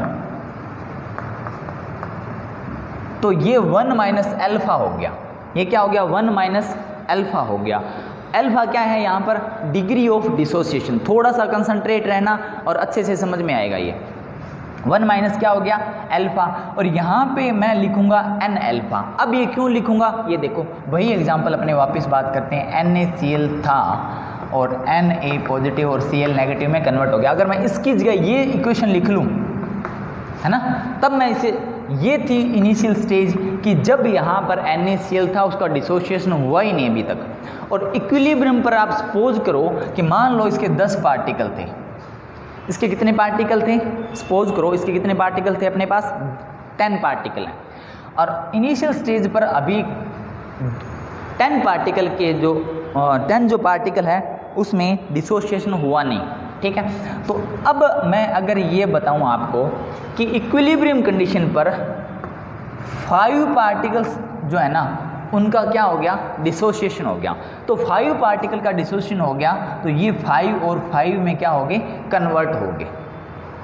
Speaker 1: तो ये 1 माइनस अल्फा हो गया। ये क्या हो गया, 1 माइनस अल्फा हो गया। अल्फा क्या है यहाँ पर, डिग्री ऑफ डिसोसिएशन। थोड़ा सा कंसंट्रेट रहना और अच्छे से समझ में आएगा। ये 1 माइनस क्या हो गया, अल्फा, और यहाँ पे मैं लिखूंगा एन अल्फा। अब ये क्यों लिखूंगा, ये देखो वही एग्जांपल अपने वापस बात करते हैं। NaCl था और Na पॉजिटिव और Cl नेगेटिव में कन्वर्ट हो गया। अगर मैं इसकी जगह ये इक्वेशन लिख लूँ, है ना, तब मैं इसे, ये थी इनिशियल स्टेज कि जब यहाँ पर NaCl था, उसका डिसोसिएशन हुआ ही नहीं अभी तक। और इक्विलिब्रियम पर आप सपोज करो कि मान लो इसके 10 पार्टिकल थे, इसके कितने पार्टिकल थे, सपोज करो इसके कितने पार्टिकल थे, अपने पास 10 पार्टिकल हैं, और इनिशियल स्टेज पर अभी 10 पार्टिकल के जो 10 जो पार्टिकल है उसमें डिसोसिएशन हुआ नहीं, ठीक है। तो अब मैं अगर ये बताऊं आपको कि इक्विलिब्रियम कंडीशन पर 5 पार्टिकल्स जो है ना, उनका क्या हो गया, डिसोसिएशन हो गया। तो 5 पार्टिकल का डिसोसिएशन हो गया, तो ये 5 और 5 में क्या हो गए, कन्वर्ट हो गए।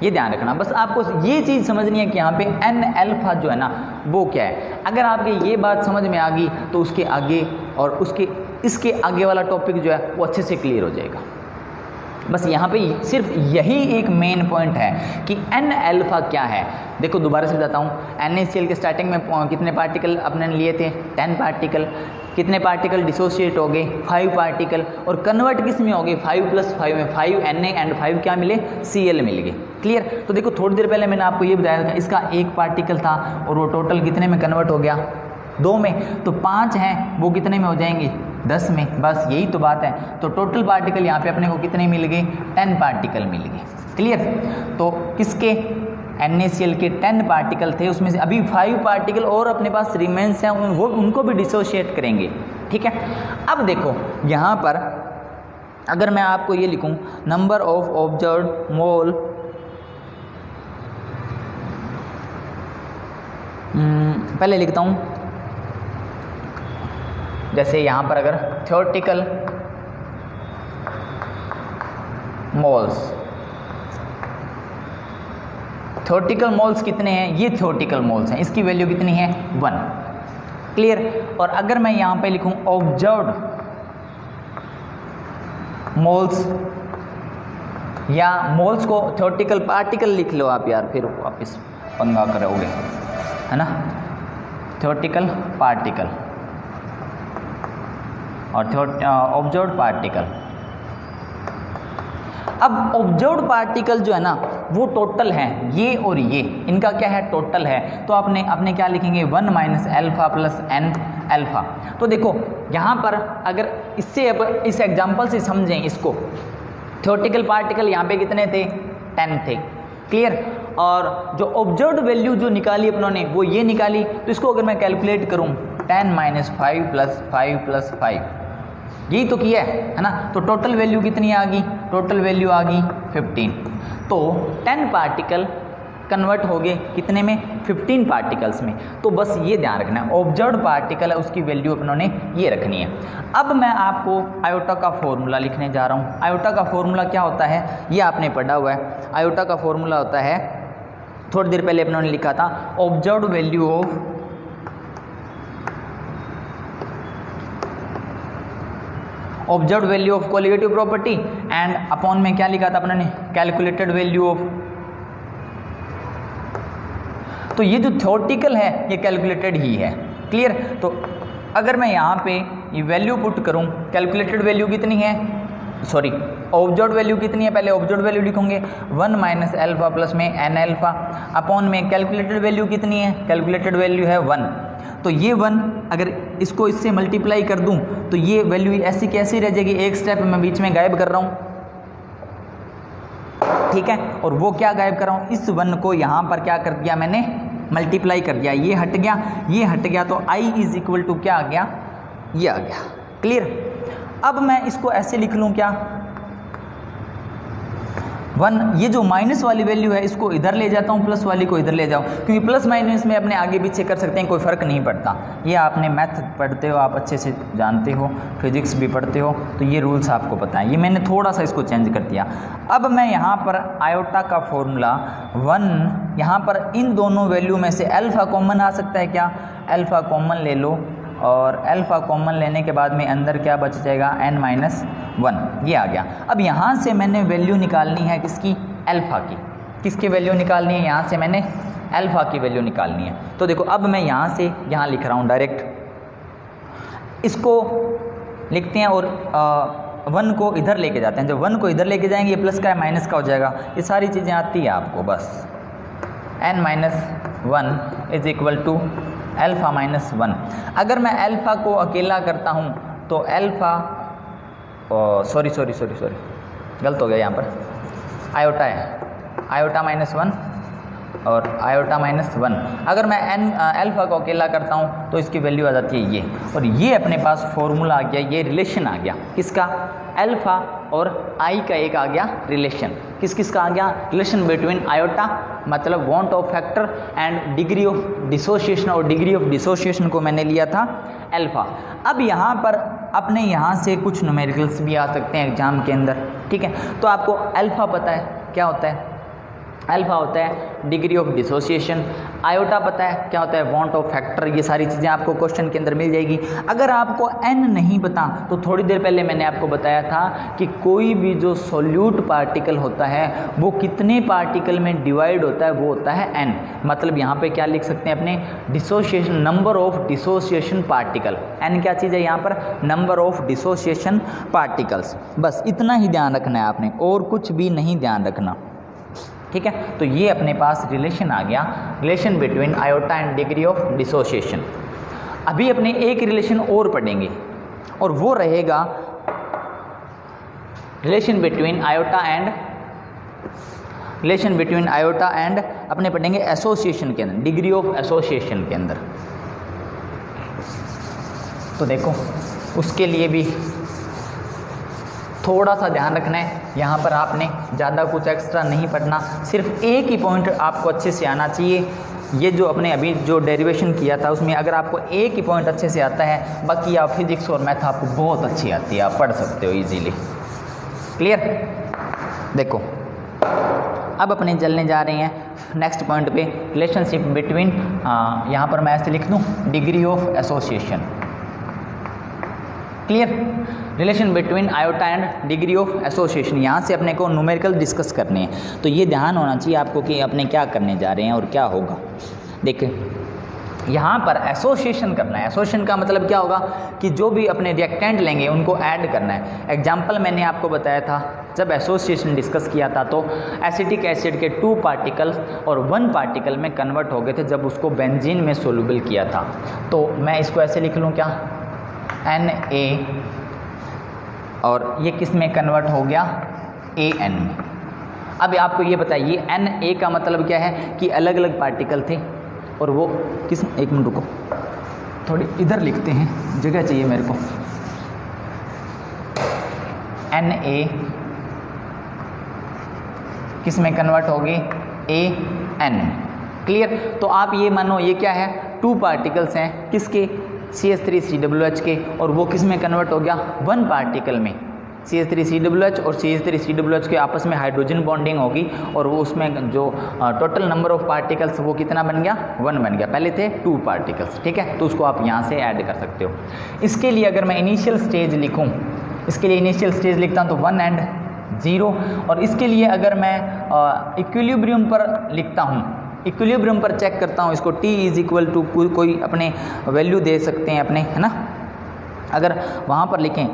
Speaker 1: ये ध्यान रखना, बस आपको ये चीज़ समझनी है कि यहाँ पे एन अल्फा जो है ना वो क्या है। अगर आपके ये बात समझ में आ गई तो उसके आगे और इसके आगे वाला टॉपिक जो है वो अच्छे से क्लियर हो जाएगा। बस यहाँ पे सिर्फ यही एक मेन पॉइंट है कि एन अल्फा क्या है। देखो दोबारा से बताता हूँ, NaCl के स्टार्टिंग में कितने पार्टिकल अपने लिए थे, 10 पार्टिकल। कितने पार्टिकल डिसोसिएट हो गए, 5 पार्टिकल, और कन्वर्ट किस में हो गए, 5 + 5 में, 5 Na एंड 5 क्या मिले, Cl मिल गए। क्लियर। तो देखो थोड़ी देर पहले मैंने आपको ये बताया था, इसका 1 पार्टिकल था और वो टोटल कितने में कन्वर्ट हो गया, 2 में। तो 5 हैं, वो कितने में हो जाएंगे, 10 में। बस यही तो बात है। तो टोटल पार्टिकल यहाँ पे अपने को कितने मिल गए, 10 पार्टिकल मिल गए। क्लियर। तो किसके, NaCl के 10 पार्टिकल थे, उसमें से अभी 5 पार्टिकल और अपने पास रिमेन्स हैं, वो उनको भी डिसोशिएट करेंगे, ठीक है। अब देखो यहाँ पर अगर मैं आपको ये लिखूँ, नंबर ऑफ ऑब्जर्व्ड मोल, पहले लिखता हूँ, जैसे यहाँ पर अगर थ्योरेटिकल मोल्स कितने हैं, ये थ्योरेटिकल मोल्स हैं, इसकी वैल्यू कितनी है, 1। क्लियर। और अगर मैं यहाँ पे लिखूँ ऑब्जर्व्ड मोल्स, या मोल्स को थ्योरेटिकल पार्टिकल लिख लो आप यार, फिर वापस पंगा करोगे, है ना। थ्योरेटिकल पार्टिकल और ऑब्जर्व्ड पार्टिकल। अब ऑब्जर्व्ड पार्टिकल जो है ना वो टोटल है, ये और ये, इनका क्या है, टोटल है। तो अपने क्या लिखेंगे, 1 minus alpha plus N alpha. तो देखो यहाँ पर अगर इससे अब इस एग्जांपल से समझें इसको, थ्योरेटिकल पार्टिकल यहाँ पे कितने थे, 10 थे। क्लियर। और जो ऑब्जर्व्ड वैल्यू जो निकाली अपनों ने वो ये निकाली, तो इसको अगर मैं कैलकुलेट करूँ 10 माइनस 5 प्लस 5 प्लस 5, यही तो किया है ना। तो टोटल वैल्यू कितनी आ गई, टोटल वैल्यू आ गई 15। तो 10 पार्टिकल कन्वर्ट हो गए कितने में, 15 पार्टिकल्स में। तो बस ये ध्यान रखना है, ऑब्जर्व्ड पार्टिकल है उसकी वैल्यू अपनों ने ये रखनी है। अब मैं आपको आयोटा का फॉर्मूला लिखने जा रहा हूँ। आयोटा का फॉर्मूला क्या होता है, ये आपने पढ़ा हुआ है। आयोटा का फॉर्मूला होता है, थोड़ी देर पहले अपनों ने लिखा था, observed value of observed value of colligative property and upon में क्या लिखा था अपने ने, कैलकुलेटेड वैल्यू ऑफ। तो ये जो थ्योरेटिकल है ये कैलकुलेटेड ही है। क्लियर। तो अगर मैं यहाँ पे ये वैल्यू पुट करूँ, कैलकुलेटेड वैल्यू कितनी है, सॉरी ऑब्जर्व्ड वैल्यू कितनी है, पहले ऑब्जर्व्ड वैल्यू लिखोगे 1 माइनस अल्फा प्लस में एन अल्फा, अपॉन में कैलकुलेटेड वैल्यू कितनी है, कैलकुलेटेड वैल्यू है 1। तो ये 1 अगर इसको इससे मल्टीप्लाई कर दूं तो ये वैल्यू ऐसी कैसी रह जाएगी, एक स्टेप मैं बीच में गायब कर रहा हूँ, ठीक है। और वो क्या गायब कर रहा हूँ, इस 1 को यहाँ पर क्या कर दिया मैंने, मल्टीप्लाई कर दिया, ये हट गया, ये हट गया, तो i इज इक्वल टू क्या आ गया, ये आ गया। क्लियर। अब मैं इसको ऐसे लिख लूँ क्या, 1, ये जो माइनस वाली वैल्यू है इसको इधर ले जाता हूँ, प्लस वाली को इधर ले जाऊँ, क्योंकि प्लस माइनस में अपने आगे पीछे कर सकते हैं, कोई फ़र्क नहीं पड़ता। ये आपने मैथ पढ़ते हो, आप अच्छे से जानते हो, फिजिक्स भी पढ़ते हो, तो ये रूल्स आपको पता है। ये मैंने थोड़ा सा इसको चेंज कर दिया। अब मैं यहाँ पर आयोटा का फॉर्मूला 1, यहाँ पर इन दोनों वैल्यू में से अल्फ़ा कॉमन आ सकता है क्या, अल्फ़ा कॉमन ले लो, और अल्फ़ा कॉमन लेने के बाद में अंदर क्या बच जाएगा, n-1, ये आ गया। अब यहाँ से मैंने वैल्यू निकालनी है किसकी, अल्फ़ा की। किसकी वैल्यू निकालनी है, यहाँ से मैंने अल्फ़ा की वैल्यू निकालनी है। तो देखो अब मैं यहाँ से यहाँ लिख रहा हूँ डायरेक्ट, इसको लिखते हैं और 1 को इधर लेके जाते हैं। जब 1 को इधर लेके जाएंगे, ये प्लस का है माइनस का हो जाएगा, ये सारी चीज़ें आती है आपको बस। n-1 is equal to alpha minus 1। अगर मैं अल्फ़ा को अकेला करता हूँ तो अल्फ़ा, सॉरी गलत हो गया, यहाँ पर आयोटा है, आयोटा माइनस 1 और आयोटा माइनस 1। अगर मैं अल्फ़ा को अकेला करता हूँ तो इसकी वैल्यू आ जाती है ये, और ये अपने पास फॉर्मूला आ गया, ये रिलेशन आ गया किसका, अल्फ़ा और आई का एक आ गया रिलेशन। किस किस का आ गया, रिलेशन बिटवीन आयोटा मतलब want Hoff factor and degree of dissociation, और डिग्री ऑफ डिसोसिएशन को मैंने लिया था अल्फ़ा। अब यहाँ पर अपने यहाँ से कुछ न्यूमेरिकल्स भी आ सकते हैं एग्जाम के अंदर, ठीक है। तो आपको अल्फ़ा पता है क्या होता है, अल्फ़ा होता है डिग्री ऑफ डिसोसिएशन, आयोटा पता है क्या होता है, वांट ऑफ फैक्टर। ये सारी चीज़ें आपको क्वेश्चन के अंदर मिल जाएगी। अगर आपको n नहीं पता तो थोड़ी देर पहले मैंने आपको बताया था कि कोई भी जो सोल्यूट पार्टिकल होता है वो कितने पार्टिकल में डिवाइड होता है, वो होता है n। मतलब यहाँ पे क्या लिख सकते हैं अपने, dissociation, number of dissociation particle. n क्या चीज़ है यहाँ पर, नंबर ऑफ डिसोसिएशन पार्टिकल्स। बस इतना ही ध्यान रखना है आपने, और कुछ भी नहीं ध्यान रखना, ठीक है। तो ये अपने पास रिलेशन आ गया, relation between iota and degree of dissociation. अभी अपने एक रिलेशन और पढ़ेंगे और वो रहेगा रिलेशन बिटवीन आयोटा एंड अपने पढ़ेंगे एसोसिएशन के अंदर, डिग्री ऑफ एसोसिएशन के अंदर। तो देखो उसके लिए भी थोड़ा सा ध्यान रखना है। यहाँ पर आपने ज़्यादा कुछ एक्स्ट्रा नहीं पढ़ना, सिर्फ एक ही पॉइंट आपको अच्छे से आना चाहिए। ये जो अपने अभी जो डेरिवेशन किया था उसमें अगर आपको एक ही पॉइंट अच्छे से आता है, बाकी आप फिजिक्स और मैथ आपको बहुत अच्छी आती है, आप पढ़ सकते हो इजीली। क्लियर। देखो अब अपने चलने जा रहे हैं नेक्स्ट पॉइंट पे, रिलेशनशिप बिटवीन, यहाँ पर मैं ऐसे लिख दूँ degree of association. Clear. Relation between iota and degree of association, यहाँ से अपने को न्यूमेरिकल डिस्कस करने हैं। तो ये ध्यान होना चाहिए आपको कि अपने क्या करने जा रहे हैं और क्या होगा। देखिए यहाँ पर एसोसिएशन करना है। एसोसिएशन का मतलब क्या होगा कि जो भी अपने रिएक्टेंट लेंगे उनको ऐड करना है। एग्जाम्पल मैंने आपको बताया था, जब एसोसिएशन डिस्कस किया था तो एसिटिक एसिड के 2 पार्टिकल्स और 1 पार्टिकल में कन्वर्ट हो गए थे जब उसको बेंजीन में सोल्यूबल किया था। तो मैं इसको ऐसे लिख लूँ क्या, Na, और ये किस में कन्वर्ट हो गया, An। अब आपको ये बताइए Na का मतलब क्या है कि अलग अलग पार्टिकल थे, और वो किस, एक मिनट रुको, थोड़ी इधर लिखते हैं, जगह चाहिए मेरे को। Na किस में कन्वर्ट होगी, An। क्लियर। तो आप ये मानो ये क्या है, 2 पार्टिकल्स हैं किसके, CH3COOH के, और वो किस में कन्वर्ट हो गया, 1 पार्टिकल में। CH3COOH और CH3COOH के आपस में हाइड्रोजन बॉन्डिंग होगी, और वो उसमें जो टोटल नंबर ऑफ पार्टिकल्स वो कितना बन गया, 1 बन गया। पहले थे 2 पार्टिकल्स, ठीक है। तो उसको आप यहाँ से ऐड कर सकते हो। इसके लिए अगर मैं इनिशियल स्टेज लिखूँ, इसके लिए इनिशियल स्टेज लिखता हूँ तो 1 and 0, और इसके लिए अगर मैं इक्विलिब्रियम पर लिखता हूँ, इक्विलिब्रियम पर चेक करता हूँ इसको, T इज इक्वल टू कोई अपने वैल्यू दे सकते हैं अपने, है ना। अगर वहाँ पर लिखें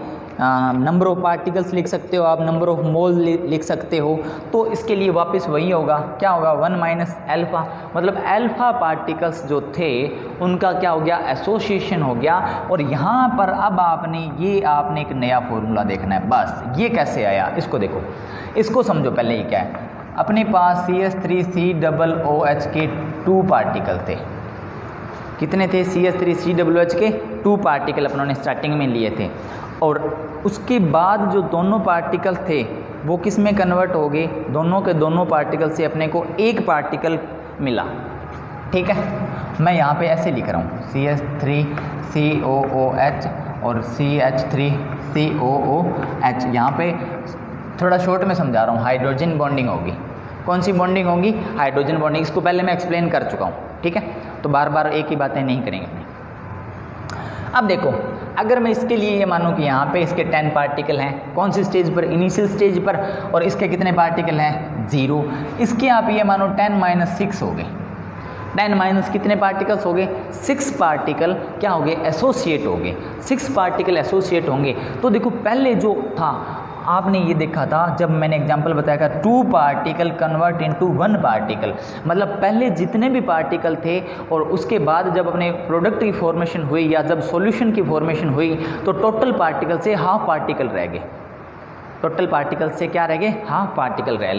Speaker 1: नंबर ऑफ पार्टिकल्स लिख सकते हो आप, नंबर ऑफ मोल लिख सकते हो, तो इसके लिए वापस वही होगा, क्या होगा, 1 माइनस अल्फ़ा। मतलब अल्फ़ा पार्टिकल्स जो थे उनका क्या हो गया, एसोसिएशन हो गया। और यहाँ पर अब आपने एक नया फॉर्मूला देखना है। बस ये कैसे आया, इसको देखो, इसको समझो पहले ये क्या है। अपने पास CH3COOH के 2 पार्टिकल थे। कितने थे? CH3COOH के 2 पार्टिकल अपनों ने स्टार्टिंग में लिए थे, और उसके बाद जो दोनों पार्टिकल थे वो किस में कन्वर्ट हो गए? दोनों के दोनों पार्टिकल से अपने को एक पार्टिकल मिला। ठीक है, मैं यहाँ पे ऐसे लिख रहा हूँ CH3COOH और CH3COOH। यहाँ पे थोड़ा शॉर्ट में समझा रहा हूँ, हाइड्रोजन बॉन्डिंग होगी। कौन सी बॉन्डिंग होगी? Hydrogen bonding. इसको पहले मैं एक्सप्लेन कर चुका हूँ, ठीक है, तो बार बार एक ही बातें नहीं करेंगे। अब देखो, अगर मैं इसके लिए ये मानूं कि यहाँ पे इसके 10 पार्टिकल हैं, कौन सी स्टेज पर? इनिशियल स्टेज पर, और इसके कितने पार्टिकल हैं? 0। इसके आप ये मानो 10 - 6 हो गए। 10 - कितने पार्टिकल्स हो गए? 6 पार्टिकल क्या हो गए? एसोसिएट हो गए। 6 पार्टिकल एसोसिएट होंगे। तो देखो, पहले जो था आपने ये देखा था, जब मैंने एग्जांपल बताया था 2 पार्टिकल कन्वर्ट इनटू 1 पार्टिकल, मतलब पहले जितने भी पार्टिकल थे और उसके बाद जब अपने प्रोडक्ट की फॉर्मेशन हुई या जब सॉल्यूशन की फॉर्मेशन हुई तो टोटल पार्टिकल से हाफ पार्टिकल रह गए। टोटल पार्टिकल से क्या रह गए? हाफ पार्टिकल रह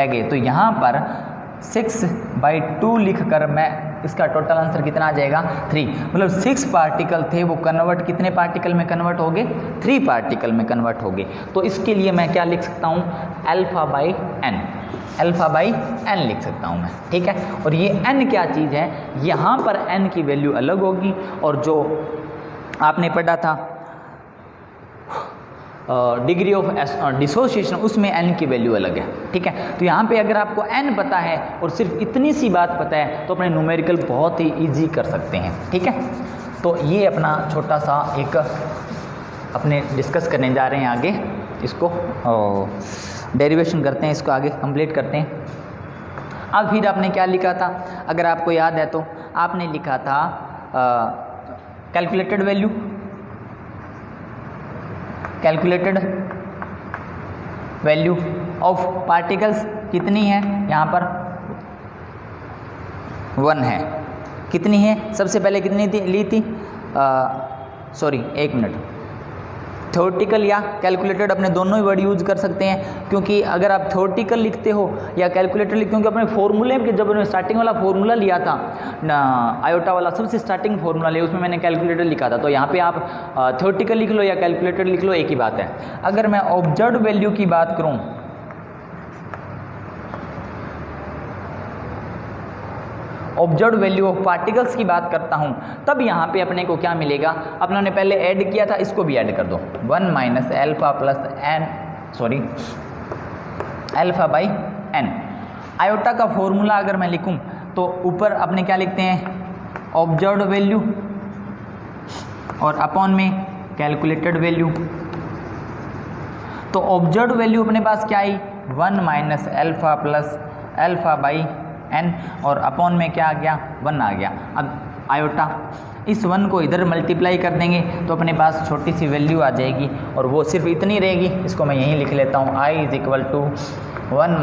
Speaker 1: गए। तो यहाँ पर 6/2 लिख कर मैं इसका टोटल आंसर कितना आ जाएगा? 3। मतलब 6 पार्टिकल थे, वो कन्वर्ट कितने पार्टिकल में कन्वर्ट हो गए? 3 पार्टिकल में कन्वर्ट हो गए। तो इसके लिए मैं क्या लिख सकता हूँ? α/n। α/n लिख सकता हूँ मैं, ठीक है। और ये n क्या चीज़ है? यहाँ पर n की वैल्यू अलग होगी, और जो आपने पढ़ा था डिग्री ऑफ डिसोसिएशन, उसमें n की वैल्यू अलग है, ठीक है। तो यहाँ पे अगर आपको n पता है और सिर्फ इतनी सी बात पता है तो अपने न्यूमेरिकल बहुत ही इजी कर सकते हैं, ठीक है। तो ये अपना छोटा सा एक अपने डिस्कस करने जा रहे हैं आगे, इसको डेरिवेशन करते हैं, इसको आगे कंप्लीट करते हैं। अब फिर आपने क्या लिखा था? अगर आपको याद है तो आपने लिखा था कैलकुलेटेड वैल्यू ऑफ पार्टिकल्स कितनी है? यहाँ पर 1 है। कितनी है? सबसे पहले कितनी ली थी? Sorry, 1 minute. थ्योरेटिकल या कैलकुलेटेड, अपने दोनों ही वर्ड यूज कर सकते हैं, क्योंकि अगर आप थ्योरेटिकल लिखते हो या कैलकुलेटेड, क्योंकि अपने फॉर्मूले के जब मैंने स्टार्टिंग वाला फॉर्मूला लिया था ना, आयोटा वाला सबसे स्टार्टिंग फॉर्मूला लिया, उसमें मैंने कैलकुलेटेड लिखा था। तो यहाँ पे आप थ्योरेटिकल लिख लो या कैलकुलेटेड लिख लो, एक ही बात है। अगर मैं ऑब्जर्व्ड वैल्यू की बात करूँ, ऑब्जर्व्ड वैल्यू ऑफ पार्टिकल्स की बात करता हूं, तब यहाँ पे अपने को क्या मिलेगा? अपनों ने पहले ऐड किया था, इसको भी ऐड कर दो। 1 - α/n। आयोटा का फॉर्मूला अगर मैं लिखूं तो ऊपर अपने क्या लिखते हैं? ऑब्जर्व्ड वैल्यू, और अपॉन में कैलकुलेटेड वैल्यू। तो ऑब्जर्व्ड वैल्यू अपने पास क्या आई? 1 - α/n, और अपॉन में क्या आ गया? 1 आ गया। अब आयोटा, इस 1 को इधर मल्टीप्लाई कर देंगे तो अपने पास छोटी सी वैल्यू आ जाएगी, और वो सिर्फ इतनी रहेगी। इसको मैं यहीं लिख लेता हूँ, I = 1 -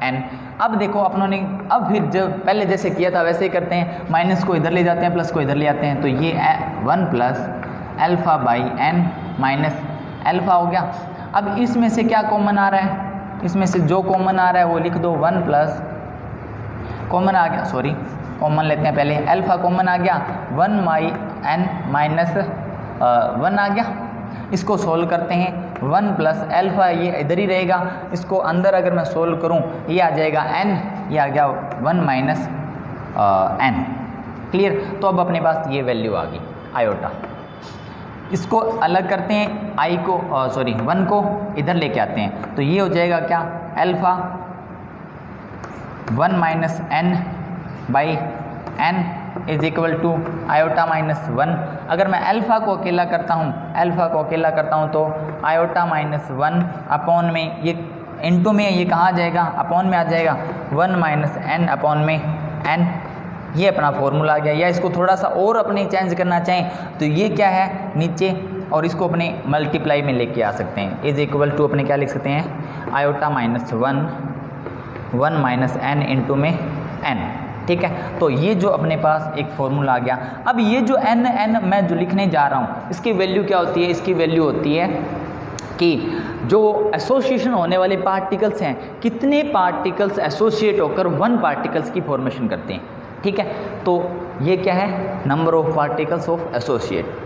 Speaker 1: α/n। अब देखो अपनों ने, अब फिर जब पहले जैसे किया था वैसे ही करते हैं, माइनस को इधर ले जाते हैं, प्लस को इधर ले आते हैं, तो ये 1 + α/n माइनस अल्फा हो गया। अब इसमें से क्या कॉमन आ रहा है? इसमें से जो कॉमन आ रहा है वो लिख दो, 1 प्लस कॉमन आ गया, सॉरी कॉमन लेते हैं पहले, अल्फा कॉमन आ गया, 1/n माइनस 1 आ गया। इसको सोल्व करते हैं, 1 प्लस अल्फा ये इधर ही रहेगा, इसको अंदर अगर मैं सोल्व करूं ये आ जाएगा n, ये आ गया 1 माइनस n। क्लियर? तो अब अपने पास ये वैल्यू आ गई आयोटा। इसको अलग करते हैं, i को 1 को इधर लेके आते हैं, तो ये हो जाएगा क्या? Alpha 1 minus n/n is equal to iota minus 1। अगर मैं अल्फा को अकेला करता हूँ, तो आयोटा माइनस 1 अपॉन में, ये इनटू में ये कहाँ आ जाएगा? अपॉन में आ जाएगा, 1 माइनस n अपॉन में n। ये अपना फॉर्मूला आ गया। या इसको थोड़ा सा और अपने चेंज करना चाहें तो ये क्या है नीचे, और इसको अपने मल्टीप्लाई में लेके आ सकते हैं, इज इक्वल टू अपने क्या लिख सकते हैं? Iota minus 1 minus n into में n। ठीक है, तो ये जो अपने पास एक फॉर्मूला आ गया। अब ये जो n मैं जो लिखने जा रहा हूँ, इसकी वैल्यू क्या होती है? इसकी वैल्यू होती है कि जो एसोसिएशन होने वाले पार्टिकल्स हैं, कितने पार्टिकल्स एसोसिएट होकर वन पार्टिकल्स की फॉर्मेशन करते हैं, ठीक है। तो ये क्या है, number of particles of associate.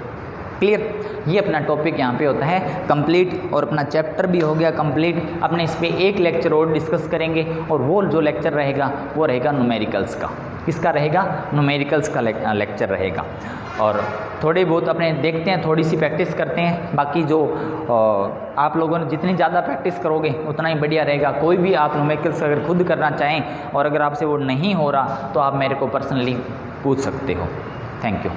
Speaker 1: Clear, ये अपना टॉपिक यहाँ पे होता है कंप्लीट, और अपना चैप्टर भी हो गया कंप्लीट। अपने इस पे एक लेक्चर और डिस्कस करेंगे, और वो जो लेक्चर रहेगा वो रहेगा न्यूमेरिकल्स का। किसका रहेगा, न्यूमेरिकल्स का लेक्चर रहेगा। और थोड़े बहुत अपने देखते हैं, थोड़ी सी प्रैक्टिस करते हैं। बाकी जो आप लोगों ने जितनी ज़्यादा प्रैक्टिस करोगे उतना ही बढ़िया रहेगा। कोई भी आप न्यूमेरिकल्स अगर खुद करना चाहें और अगर आपसे वो नहीं हो रहा तो आप मेरे को पर्सनली पूछ सकते हो। Thank you.